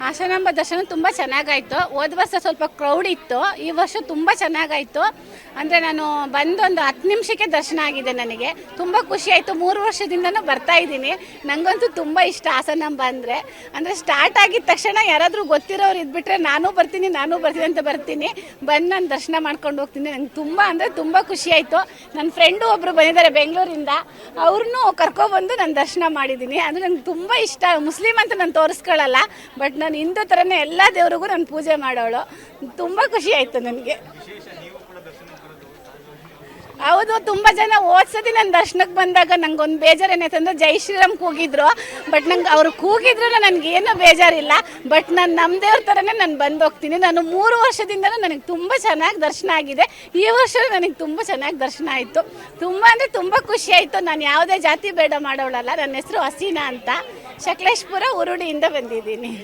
ಹಾಸನಾಂಬ ದರ್ಶನ ತುಂಬ ಚೆನ್ನಾಗಾಯಿತು. ಹೋದ ವರ್ಷ ಸ್ವಲ್ಪ ಕ್ರೌಡ್ ಇತ್ತು, ಈ ವರ್ಷ ತುಂಬ ಚೆನ್ನಾಗಾಯಿತು. ಅಂದರೆ ನಾನು ಬಂದೊಂದು 10 ನಿಮಿಷಕ್ಕೆ ದರ್ಶನ ಆಗಿದೆ. ನನಗೆ ತುಂಬ ಖುಷಿ ಆಯಿತು. 3 ವರ್ಷದಿಂದನೂ ಬರ್ತಾ ಇದ್ದೀನಿ. ನನಗಂತೂ ತುಂಬ ಇಷ್ಟ ಹಾಸನಾಂಬ ಅಂದರೆ. ಸ್ಟಾರ್ಟ್ ಆಗಿದ ತಕ್ಷಣ ಯಾರಾದರೂ ಗೊತ್ತಿರೋರು ಇದ್ಬಿಟ್ರೆ ನಾನು ಬರ್ತೀನಿ ಅಂತ ಬರ್ತೀನಿ. ಬಂದು ನಾನು ದರ್ಶನ ಮಾಡ್ಕೊಂಡು ಹೋಗ್ತೀನಿ. ನಂಗೆ ತುಂಬ ಖುಷಿ ಆಯಿತು. ನನ್ನ ಫ್ರೆಂಡು ಒಬ್ಬರು ಬಂದಿದ್ದಾರೆ ಬೆಂಗಳೂರಿಂದ, ಅವ್ರನ್ನೂ ಕರ್ಕೊಬಂದು ನಾನು ದರ್ಶನ ಮಾಡಿದ್ದೀನಿ. ಅದು ನಂಗೆ ತುಂಬ ಇಷ್ಟ. ಮುಸ್ಲಿಮ್ ಅಂತ ನಾನು ತೋರಿಸ್ಕೊಳ್ಳಲ್ಲ, ಬಟ್ ನಾನು ಹಿಂದೂ ಥರನೇ ಎಲ್ಲ ದೇವ್ರಿಗೂ ನಾನು ಪೂಜೆ ಮಾಡೋಳು. ತುಂಬ ಖುಷಿ ಆಯಿತು ನನಗೆ. ಹೌದು, ತುಂಬ ಜನ ಓದ್ಸತಿ ನನ್ನ ದರ್ಶನಕ್ಕೆ ಬಂದಾಗ ನಂಗೊಂದು ಬೇಜಾರೇನಾಯ್ತಂದ್ರೆ ಜೈ ಶ್ರೀರಾಮ್ ಕೂಗಿದ್ರು. ಬಟ್ ನಂಗೆ ಅವ್ರು ಕೂಗಿದ್ರು ನನಗೇನು ಬೇಜಾರಿಲ್ಲ. ಬಟ್ ನಾನು ನಮ್ಮ ದೇವ್ರ ಥರನೇ ನಾನು ಬಂದು ಹೋಗ್ತೀನಿ. ನಾನು 3 ವರ್ಷದಿಂದಲೂ ನನಗೆ ತುಂಬ ಚೆನ್ನಾಗಿ ದರ್ಶನ ಆಗಿದೆ. ಈ ವರ್ಷ ನನಗೆ ತುಂಬ ಚೆನ್ನಾಗಿ ದರ್ಶನ ಆಯಿತು. ತುಂಬ ಖುಷಿ ಆಯಿತು. ನಾನು ಯಾವುದೇ ಜಾತಿ ಬೇಡ ಮಾಡೋಳಲ್ಲ. ನನ್ನ ಹೆಸರು ಹಸೀನಾ ಅಂತ, ಸಕಲೇಶಪುರ ಉರುಡಿಯಿಂದ ಬಂದಿದ್ದೀನಿ.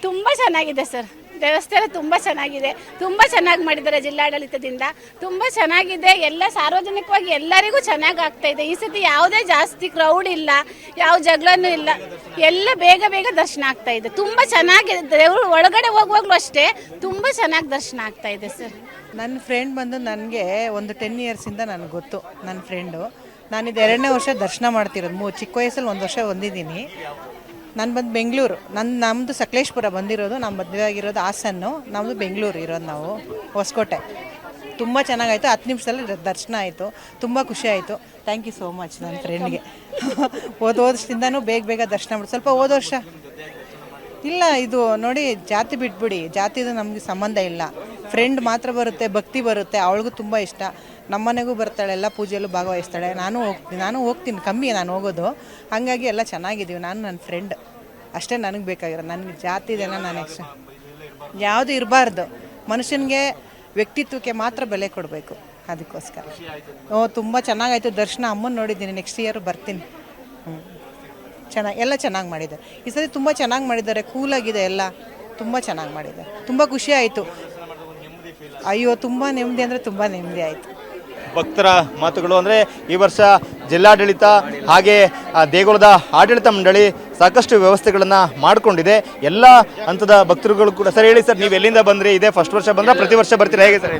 ತುಂಬ ಚೆನ್ನಾಗಿದೆ ಸರ್, ದೇವಸ್ಥಾನ ತುಂಬ ಚೆನ್ನಾಗಿದೆ. ತುಂಬ ಚೆನ್ನಾಗಿ ಮಾಡಿದ್ದಾರೆ ಜಿಲ್ಲಾಡಳಿತದಿಂದ. ತುಂಬ ಚೆನ್ನಾಗಿದೆ. ಎಲ್ಲ ಸಾರ್ವಜನಿಕವಾಗಿ ಎಲ್ಲರಿಗೂ ಚೆನ್ನಾಗಿ ಆಗ್ತಾ ಇದೆ. ಈ ಸತಿ ಯಾವುದೇ ಜಾಸ್ತಿ ಕ್ರೌಡ್ ಇಲ್ಲ, ಯಾವ ಜಗಳನೂ ಇಲ್ಲ. ಎಲ್ಲ ಬೇಗ ದರ್ಶನ ಆಗ್ತಾ ಇದೆ. ತುಂಬ ಚೆನ್ನಾಗಿದೆ. ದೇವರು ಒಳಗಡೆ ಹೋಗುವಾಗಲೂ ಅಷ್ಟೇ ತುಂಬ ಚೆನ್ನಾಗಿ ದರ್ಶನ ಆಗ್ತಾ ಇದೆ ಸರ್. ನನ್ನ ಫ್ರೆಂಡ್ ಬಂದು ನನಗೆ ಒಂದು 10 ಇಯರ್ಸಿಂದ ನನಗೆ ಗೊತ್ತು. ನನ್ನ ಫ್ರೆಂಡು, ನಾನಿದು 2ನೇ ವರ್ಷ ದರ್ಶನ ಮಾಡ್ತಿರೋದು. ಚಿಕ್ಕ ವಯಸ್ಸಲ್ಲಿ 1 ವರ್ಷ ಬಂದಿದ್ದೀನಿ. ನಾನು ಬಂದು ಬೆಂಗಳೂರು, ನಮ್ಮದು ಸಕಲೇಶಪುರ ಬಂದಿರೋದು. ನಮ್ಮ ಮದುವೆ ಆಗಿರೋದು ಹಾಸನ್ನು, ನಮ್ಮದು ಬೆಂಗಳೂರು ಇರೋದು ನಾವು, ಹೊಸಕೋಟೆ. ತುಂಬ ಚೆನ್ನಾಗಾಯಿತು. 10 ನಿಮಿಷದಲ್ಲಿ ದರ್ಶನ ಆಯಿತು. ತುಂಬ ಖುಷಿ ಆಯಿತು. ಥ್ಯಾಂಕ್ ಯು ಸೋ ಮಚ್ ನನ್ನ ಫ್ರೆಂಡ್ಗೆ. ಹೋದ ವರ್ಷದಿಂದನೂ ಬೇಗ ದರ್ಶನ ಮಾಡಿ. ಸ್ವಲ್ಪ ಹೋದ ವರ್ಷ ಇಲ್ಲ, ಇದು ನೋಡಿ, ಜಾತಿ ಬಿಟ್ಬಿಡಿ, ಜಾತಿದು ನಮಗೆ ಸಂಬಂಧ ಇಲ್ಲ. ಫ್ರೆಂಡ್ ಮಾತ್ರ ಬರುತ್ತೆ, ಭಕ್ತಿ ಬರುತ್ತೆ. ಅವಳಿಗೂ ತುಂಬ ಇಷ್ಟ. ನಮ್ಮನೆಗೂ ಬರ್ತಾಳೆ, ಎಲ್ಲ ಪೂಜೆಯಲ್ಲೂ ಭಾಗವಹಿಸ್ತಾಳೆ. ನಾನು ಹೋಗ್ತೀನಿ, ಕಮ್ಮಿ ನಾನು ಹೋಗೋದು. ಹಾಗಾಗಿ ಎಲ್ಲ ಚೆನ್ನಾಗಿದ್ದೀವಿ. ನಾನು ನನ್ನ ಫ್ರೆಂಡ್ ಅಷ್ಟೇ ನನಗೆ ಬೇಕಾಗಿರೋದು. ನನಗೆ ಜಾತಿದೆಲ್ಲ ನಾನು ಯಾವುದು ಇರಬಾರ್ದು. ಮನುಷ್ಯನಿಗೆ ವ್ಯಕ್ತಿತ್ವಕ್ಕೆ ಮಾತ್ರ ಬೆಲೆ ಕೊಡಬೇಕು. ಅದಕ್ಕೋಸ್ಕರ ತುಂಬ ಚೆನ್ನಾಗಾಯಿತು ದರ್ಶನ. ಅಮ್ಮನ ನೋಡಿದ್ದೀನಿ, ನೆಕ್ಸ್ಟ್ ಇಯರ್ ಬರ್ತೀನಿ. ಎಲ್ಲ ಚೆನ್ನಾಗಿ ಮಾಡಿದ್ದಾರೆ ಈ ಸತಿ. ತುಂಬ ಚೆನ್ನಾಗಿ ಮಾಡಿದ್ದಾರೆ, ಕೂಲಾಗಿದೆ ಎಲ್ಲ. ತುಂಬ ಚೆನ್ನಾಗಿ ಮಾಡಿದ್ದಾರೆ. ತುಂಬ ಖುಷಿ ಆಯಿತು. ಅಯ್ಯೋ, ತುಂಬ ನೆಮ್ಮದಿ ಅಂದರೆ ತುಂಬ ನೆಮ್ಮದಿ ಆಯಿತು. ಭಕ್ತರ ಮಾತುಗಳು. ಅಂದರೆ ಈ ವರ್ಷ ಜಿಲ್ಲಾಡಳಿತ ಹಾಗೆ ದೇಗುಲದ ಆಡಳಿತ ಮಂಡಳಿ ಸಾಕಷ್ಟು ವ್ಯವಸ್ಥೆಗಳನ್ನು ಮಾಡಿಕೊಂಡಿದೆ. ಎಲ್ಲ ಹಂತದ ಭಕ್ತರುಗಳು ಕೂಡ. ಸರ್ ಹೇಳಿ ಸರ್, ನೀವು ಎಲ್ಲಿಂದ ಬಂದ್ರಿ? ಇದೇ ಫಸ್ಟ್ ವರ್ಷ ಬಂದ್ರೆ ಪ್ರತಿ ವರ್ಷ ಬರ್ತೀರಾ ಹೇಗೆ ಸರ್?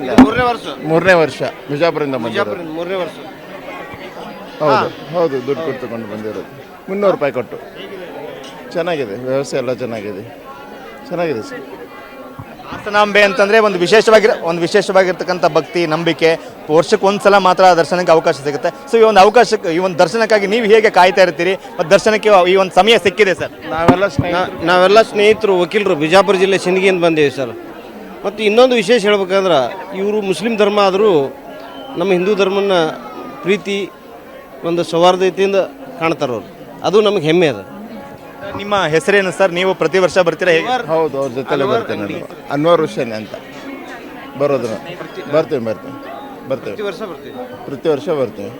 ಮೂರನೇ ವರ್ಷ ಬಿಜಾಪುರದಿಂದ ಬಂದಿರೋದು. 3ನೇ ವರ್ಷ. ಹೌದು, ದುಡ್ಡು ಕೊಟ್ಟುಕೊಂಡು ಬಂದಿರೋದು. 300 ರೂಪಾಯಿ ಕೊಟ್ಟು. ಚೆನ್ನಾಗಿದೆ, ವ್ಯವಸ್ಥೆ ಎಲ್ಲ ಚೆನ್ನಾಗಿದೆ ಸರ್. ಹಾಸನಾಂಬೆ ಅಂತಂದರೆ ಒಂದು ವಿಶೇಷವಾಗಿರ್ತಕ್ಕಂಥ ಭಕ್ತಿ, ನಂಬಿಕೆ. ವರ್ಷಕ್ಕೆ ಒಂದ್ಸಲ ಮಾತ್ರ ದರ್ಶನಕ್ಕೆ ಅವಕಾಶ ಸಿಗುತ್ತೆ. ಸೊ ಈ ಒಂದು ದರ್ಶನಕ್ಕಾಗಿ ನೀವು ಹೇಗೆ ಕಾಯ್ತಾ ಇರ್ತೀರಿ? ಮತ್ತು ದರ್ಶನಕ್ಕೆ ಈ ಒಂದು ಸಮಯ ಸಿಕ್ಕಿದೆ ಸರ್? ನಾವೆಲ್ಲ ಸ್ನೇಹಿತರು, ವಕೀಲರು ಬಿಜಾಪುರ ಜಿಲ್ಲೆ ಸಿಂದಗಿಯಿಂದ ಬಂದೇವಿ ಸರ್. ಮತ್ತು ಇನ್ನೊಂದು ವಿಶೇಷ ಹೇಳ್ಬೇಕಂದ್ರೆ, ಇವರು ಮುಸ್ಲಿಂ ಧರ್ಮ ಆದರೂ ನಮ್ಮ ಹಿಂದೂ ಧರ್ಮನ ಪ್ರೀತಿ, ಒಂದು ಸೌಹಾರ್ದತೆಯಿಂದ ಕಾಣ್ತಾರವ್ರು. ಅದು ನಮಗೆ ಹೆಮ್ಮೆ ಅದ. ನಿಮ್ಮ ಹೆಸರೇನು ಸರ್? ನೀವು ಪ್ರತಿ ವರ್ಷ ಬರ್ತೀರಾ ಹೇಗೆ? ಹೌದು, ಅವ್ರ ಜೊತೆಲೆ ಬರ್ತೇನೆ ನಾನು. ಅನ್ವರ್ ಹುಸೇನ್ ಅಂತ ಬರೋದು. ಬರ್ತೀವಿ. ಪ್ರತಿ ವರ್ಷ ಬರ್ತೀವಿ.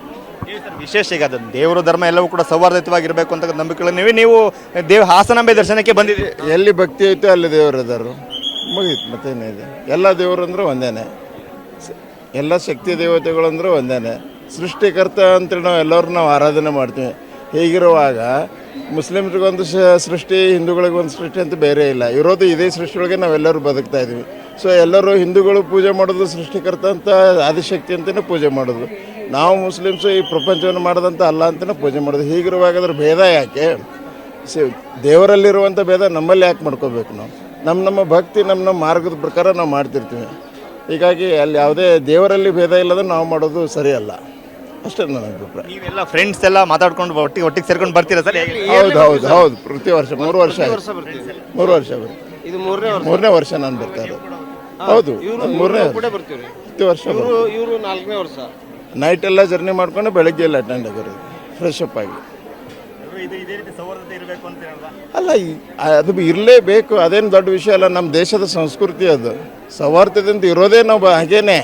ವಿಶೇಷ ಈಗ ಅದು ದೇವರ ಧರ್ಮ ಎಲ್ಲವೂ ಕೂಡ ಸೌಹಾರ್ದಯುತವಾಗಿರಬೇಕು ಅಂತ ನಂಬಿಕೆಗಳು ನೀವು ಹಾಸನಾಂಬೆ ದರ್ಶನಕ್ಕೆ ಬಂದಿದ್ದೀವಿ. ಎಲ್ಲಿ ಭಕ್ತಿ ಐತೆ ಅಲ್ಲಿ ದೇವರಿದ್ದಾರೆ, ಮುಗೀತು. ಮತ್ತೇನಿದೆ, ಎಲ್ಲ ದೇವರು ಅಂದ್ರೆ ಒಂದೇನೆ, ಎಲ್ಲ ಶಕ್ತಿ ದೇವತೆಗಳು ಅಂದ್ರೆ ಒಂದೇನೆ. ಸೃಷ್ಟಿಕರ್ತ ಅಂತೇಳಿ ನಾವು ಆರಾಧನೆ ಮಾಡ್ತೀವಿ. ಹೀಗಿರುವಾಗ ಮುಸ್ಲಿಮ್ರಿಗೊಂದು ಸೃಷ್ಟಿ, ಹಿಂದೂಗಳಿಗೊಂದು ಸೃಷ್ಟಿ ಅಂತ ಬೇರೆ ಇಲ್ಲ. ಇರೋದು ಇದೇ ಸೃಷ್ಟಿಯೊಳಗೆ ನಾವೆಲ್ಲರೂ ಬದುಕ್ತಾ ಇದ್ದೀವಿ. ಸೊ ಎಲ್ಲರೂ ಹಿಂದೂಗಳು ಪೂಜೆ ಮಾಡೋದು ಸೃಷ್ಟಿಕರ್ತ ಅಂತ, ಆದಿಶಕ್ತಿ ಅಂತಲೇ ಪೂಜೆ ಮಾಡೋದು. ನಾವು ಮುಸ್ಲಿಮ್ಸು ಈ ಪ್ರಪಂಚವನ್ನು ಮಾಡೋದಂತ ಅಲ್ಲ ಅಂತಲೇ ಪೂಜೆ ಮಾಡೋದು. ಹೀಗಿರುವಾಗ ಅದ್ರ ಭೇದ ಯಾಕೆ? ದೇವರಲ್ಲಿರುವಂಥ ಭೇದ ನಮ್ಮಲ್ಲಿ ಯಾಕೆ ಮಾಡ್ಕೋಬೇಕು? ನಾವು ನಮ್ಮ ಭಕ್ತಿ, ನಮ್ಮ ಮಾರ್ಗದ ಪ್ರಕಾರ ನಾವು ಮಾಡ್ತಿರ್ತೀವಿ. ಹೀಗಾಗಿ ಅಲ್ಲಿ ಯಾವುದೇ ದೇವರಲ್ಲಿ ಭೇದ ಇಲ್ಲದ ನಾವು ಮಾಡೋದು ಸರಿಯಲ್ಲ. ಅಷ್ಟೇ ನನ್ನ ಅಭಿಪ್ರಾಯ. ನೀವೆಲ್ಲ ಫ್ರೆಂಡ್ಸ್ ಎಲ್ಲ ಮಾತಾಡ್ಕೊಂಡು ಒಟ್ಟಿಗೆ ಸೇರ್ಕೊಂಡು ಬರ್ತೀರಾ ಸರ್? ಹೌದು. ಪ್ರತಿ ವರ್ಷ 3 ವರ್ಷ ಬರ್ತೀವಿ. ಇದು 3ನೇ ವರ್ಷ ನಾನು ಬರ್ತಾ ಇರೋದು. ಹೌದು, 3ನೇ ಪ್ರತಿ ವರ್ಷ. ಇವರು 4ನೇ ವರ್ಷ. ನೈಟ್ ಎಲ್ಲ ಜರ್ನಿ ಮಾಡ್ಕೊಂಡು ಬೆಳಗ್ಗೆ ಎಲ್ಲ ಅಟೆಂಡ್ ಆಗಿರೋದು, ಫ್ರೆಶ್ ಅಪ್ ಆಗಿ. ಅಲ್ಲ, ಅದು ಇರಲೇಬೇಕು. ಅದೇನು ದೊಡ್ಡ ವಿಷಯ ಅಲ್ಲ. ನಮ್ಮ ದೇಶದ ಸಂಸ್ಕೃತಿ ಅದು. ಸೌಹಾರ್ದದಿಂದ ಇರೋದೇ ನಾವು ಹಾಗೇನೆ.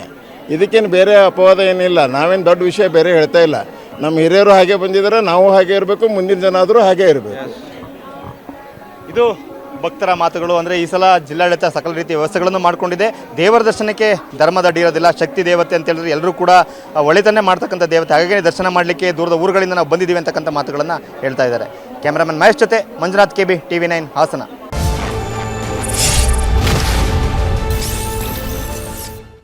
ಇದಕ್ಕೇನು ಬೇರೆ ಅಪವಾದ ಏನಿಲ್ಲ. ನಾವೇನು ದೊಡ್ಡ ವಿಷಯ ಬೇರೆ ಹೇಳ್ತಾ ಇಲ್ಲ. ನಮ್ಮ ಹಿರಿಯರು ಹಾಗೆ ಬಂದಿದ್ದಾರೆ, ನಾವು ಹಾಗೆ ಇರಬೇಕು, ಮುಂದಿನ ಜನ ಆದರೂ ಹಾಗೆ ಇರಬೇಕು. ಇದು ಭಕ್ತರ ಮಾತುಗಳು. ಅಂದರೆ ಈ ಸಲ ಜಿಲ್ಲಾಡಳಿತ ಸಕಲ ರೀತಿಯ ವ್ಯವಸ್ಥೆಗಳನ್ನು ಮಾಡಿಕೊಂಡಿದೆ. ದೇವರ ದರ್ಶನಕ್ಕೆ ಧರ್ಮದ ಅಡ್ಡಿ ಇರೋದಿಲ್ಲ. ಶಕ್ತಿ ದೇವತೆ ಅಂತ ಹೇಳಿದ್ರೆ ಎಲ್ಲರೂ ಕೂಡ ಒಳ್ಳೆತನ್ನೇ ಮಾಡ್ತಕ್ಕಂಥ ದೇವತೆ. ಹಾಗಾಗಿ ದರ್ಶನ ಮಾಡಲಿಕ್ಕೆ ದೂರದ ಊರುಗಳಿಂದ ನಾವು ಬಂದಿದ್ದೀವಿ ಅಂತಕ್ಕಂಥ ಮಾತುಗಳನ್ನು ಹೇಳ್ತಾ ಇದ್ದಾರೆ. ಕ್ಯಾಮ್ರಾಮನ್ ಮಹೇಶ್ ಜೊತೆ ಮಂಜುನಾಥ್, KB, TV9 ಹಾಸನ.